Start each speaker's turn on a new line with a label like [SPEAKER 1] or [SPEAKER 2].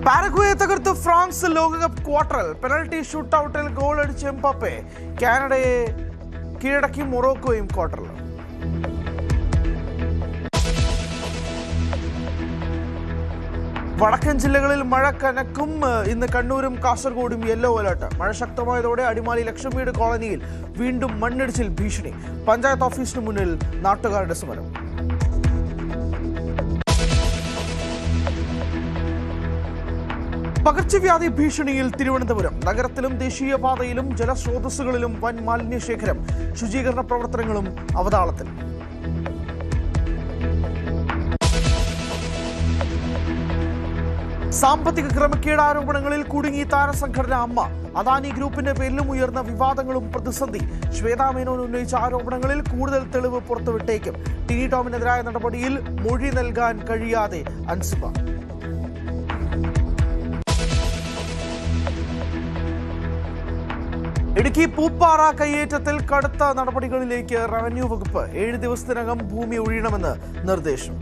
[SPEAKER 1] പാരഗ്വയെ തകർത്ത് ഫ്രാൻസ് ലോകകപ്പ് ക്വാർട്ടറിൽ പെനൽറ്റി ഷൂട്ടൌട്ടിൽ ഗോൾ അടിച്ച എംബാപ്പെ കാനഡയെ കീഴടക്കി മൊറോക്കോയും ക്വാർട്ടറിൽ. വടക്കൻ ജില്ലകളിൽ മഴ കനക്കും. ഇന്ന് കണ്ണൂരും കാസർഗോഡും യെല്ലോ അലർട്ട്. മഴ ശക്തമായതോടെ അടിമാലി ലക്ഷംവീട് കോളനിയിൽ വീണ്ടും മണ്ണിടിച്ചിൽ ഭീഷണി. പഞ്ചായത്ത് ഓഫീസിന് മുന്നിൽ നാട്ടുകാരുടെ സമരം. പകർച്ചവ്യാധി ഭീഷണിയിൽ തിരുവനന്തപുരം. നഗരത്തിലും ദേശീയപാതയിലും ജലസ്രോതസ്സുകളിലും വൻ മാലിന്യശേഖരം. ശുചീകരണ പ്രവർത്തനങ്ങളും അവതാളത്തിൽ. സാമ്പത്തിക ക്രമക്കേട് ആരോപണങ്ങളിൽ കുടുങ്ങി താരസംഘടന അമ്മ. അദാനി ഗ്രൂപ്പിന്റെ പേരിലും ഉയർന്ന വിവാദങ്ങളും പ്രതിസന്ധി. ശ്വേതാ മേനോൻ ഉന്നയിച്ച ആരോപണങ്ങളിൽ കൂടുതൽ തെളിവ് പുറത്തുവിട്ടേക്കും. ടിനി ടോമിനെതിരായ നടപടിയിൽ മൊഴി നൽകാൻ കഴിയാതെ അൻസിബ. ഇടുക്കി പൂപ്പാറ കയ്യേറ്റത്തിൽ കടുത്ത നടപടികളിലേക്ക് റവന്യൂ വകുപ്പ്. 7 ദിവസത്തിനകം ഭൂമി ഒഴിയണമെന്ന് നിർദ്ദേശം.